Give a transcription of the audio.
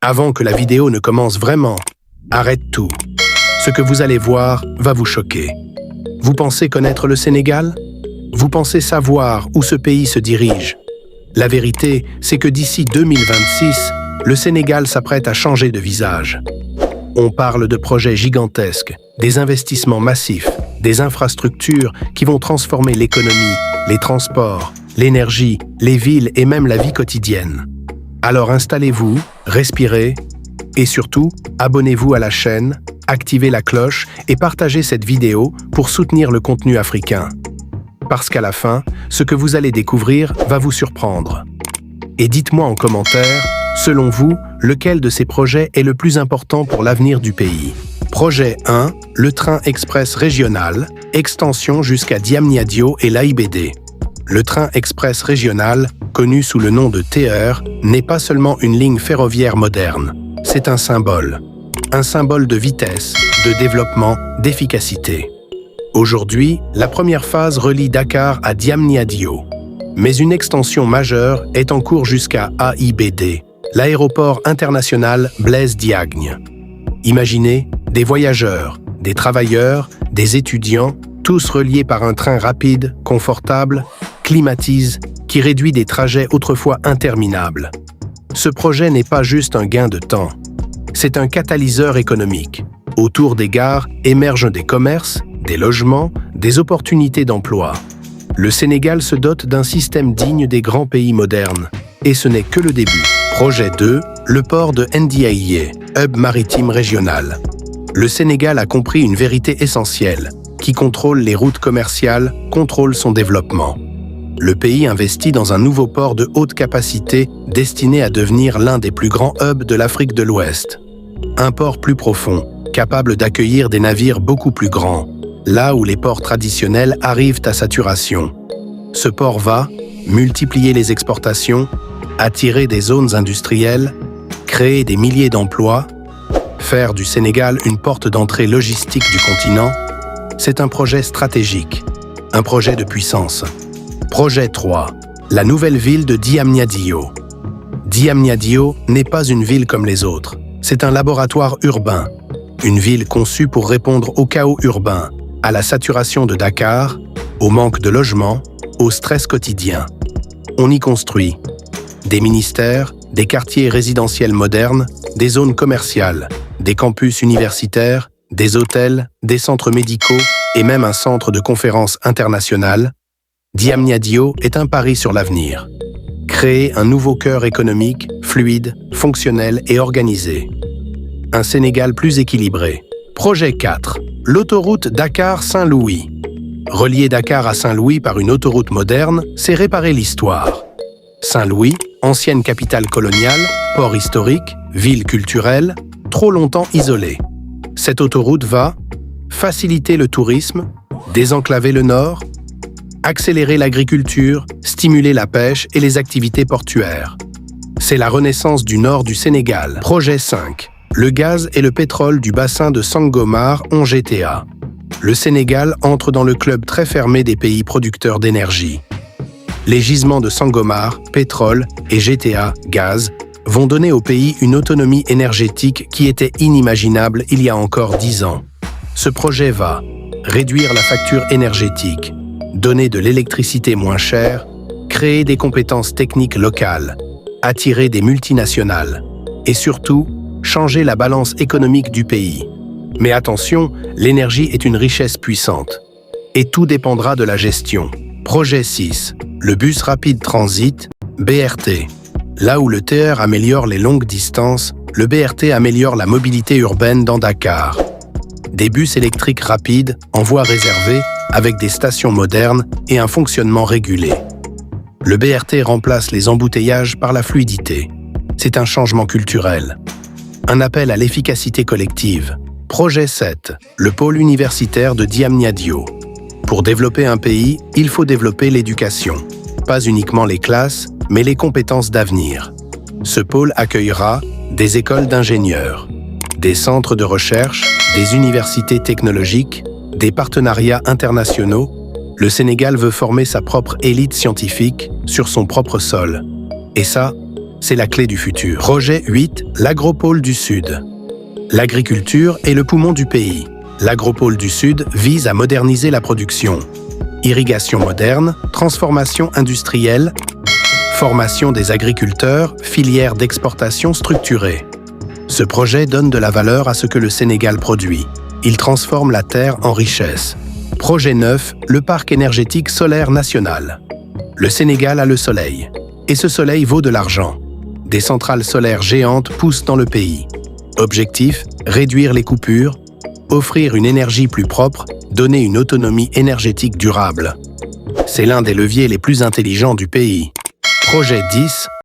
Avant que la vidéo ne commence vraiment, arrête tout. Ce que vous allez voir va vous choquer. Vous pensez connaître le Sénégal? Vous pensez savoir où ce pays se dirige? La vérité, c'est que d'ici 2026, le Sénégal s'apprête à changer de visage. On parle de projets gigantesques, des investissements massifs, des infrastructures qui vont transformer l'économie, les transports, l'énergie, les villes et même la vie quotidienne. Alors installez-vous, respirez et surtout, abonnez-vous à la chaîne, activez la cloche et partagez cette vidéo pour soutenir le contenu africain. Parce qu'à la fin, ce que vous allez découvrir va vous surprendre. Et dites-moi en commentaire, selon vous, lequel de ces projets est le plus important pour l'avenir du pays? Projet 1, le train express régional, extension jusqu'à Diamniadio et l'AIBD. Le train express régional, connu sous le nom de TER, n'est pas seulement une ligne ferroviaire moderne. C'est un symbole de vitesse, de développement, d'efficacité. Aujourd'hui, la première phase relie Dakar à Diamniadio. Mais une extension majeure est en cours jusqu'à AIBD, l'aéroport international Blaise Diagne. Imaginez des voyageurs, des travailleurs, des étudiants, tous reliés par un train rapide, confortable, climatisé, qui réduit des trajets autrefois interminables. Ce projet n'est pas juste un gain de temps, c'est un catalyseur économique. Autour des gares émergent des commerces, des logements, des opportunités d'emploi. Le Sénégal se dote d'un système digne des grands pays modernes. Et ce n'est que le début. Projet 2, le port de Ndiaye, hub maritime régional. Le Sénégal a compris une vérité essentielle. Qui contrôle les routes commerciales, contrôle son développement. Le pays investit dans un nouveau port de haute capacité destiné à devenir l'un des plus grands hubs de l'Afrique de l'Ouest. Un port plus profond, capable d'accueillir des navires beaucoup plus grands, là où les ports traditionnels arrivent à saturation. Ce port va multiplier les exportations, attirer des zones industrielles, créer des milliers d'emplois, faire du Sénégal une porte d'entrée logistique du continent. C'est un projet stratégique, un projet de puissance. Projet 3, la nouvelle ville de Diamniadio. Diamniadio n'est pas une ville comme les autres, c'est un laboratoire urbain, une ville conçue pour répondre au chaos urbain, à la saturation de Dakar, au manque de logements, au stress quotidien. On y construit des ministères, des quartiers résidentiels modernes, des zones commerciales, des campus universitaires, des hôtels, des centres médicaux et même un centre de conférences internationales. Diamniadio est un pari sur l'avenir. Créer un nouveau cœur économique, fluide, fonctionnel et organisé. Un Sénégal plus équilibré. Projet 4. L'autoroute Dakar-Saint-Louis. Relier Dakar à Saint-Louis par une autoroute moderne, c'est réparer l'histoire. Saint-Louis, ancienne capitale coloniale, port historique, ville culturelle, trop longtemps isolée. Cette autoroute va faciliter le tourisme, désenclaver le nord, accélérer l'agriculture, stimuler la pêche et les activités portuaires. C'est la renaissance du nord du Sénégal. Projet 5. Le gaz et le pétrole du bassin de Sangomar ont GTA. Le Sénégal entre dans le club très fermé des pays producteurs d'énergie. Les gisements de Sangomar, pétrole et GTA, gaz, vont donner au pays une autonomie énergétique qui était inimaginable il y a encore 10 ans. Ce projet va réduire la facture énergétique, donner de l'électricité moins chère, créer des compétences techniques locales, attirer des multinationales et surtout, changer la balance économique du pays. Mais attention, l'énergie est une richesse puissante. Et tout dépendra de la gestion. Projet 6. Le bus rapide transit, BRT. Là où le TER améliore les longues distances, le BRT améliore la mobilité urbaine dans Dakar. Des bus électriques rapides, en voie réservée, avec des stations modernes et un fonctionnement régulé. Le BRT remplace les embouteillages par la fluidité. C'est un changement culturel. Un appel à l'efficacité collective. Projet 7. Le pôle universitaire de Diamniadio. Pour développer un pays, il faut développer l'éducation. Pas uniquement les classes, mais les compétences d'avenir. Ce pôle accueillera des écoles d'ingénieurs, des centres de recherche, des universités technologiques, des partenariats internationaux. Le Sénégal veut former sa propre élite scientifique sur son propre sol. Et ça, C'est la clé du futur. Projet 8, l'Agropôle du Sud. L'agriculture est le poumon du pays. L'Agropôle du Sud vise à moderniser la production. Irrigation moderne, transformation industrielle, formation des agriculteurs, filière d'exportation structurée. Ce projet donne de la valeur à ce que le Sénégal produit. Il transforme la terre en richesse. Projet 9, le parc énergétique solaire national. Le Sénégal a le soleil. Et ce soleil vaut de l'argent. Des centrales solaires géantes poussent dans le pays. Objectif, réduire les coupures, offrir une énergie plus propre, donner une autonomie énergétique durable. C'est l'un des leviers les plus intelligents du pays. Projet 10,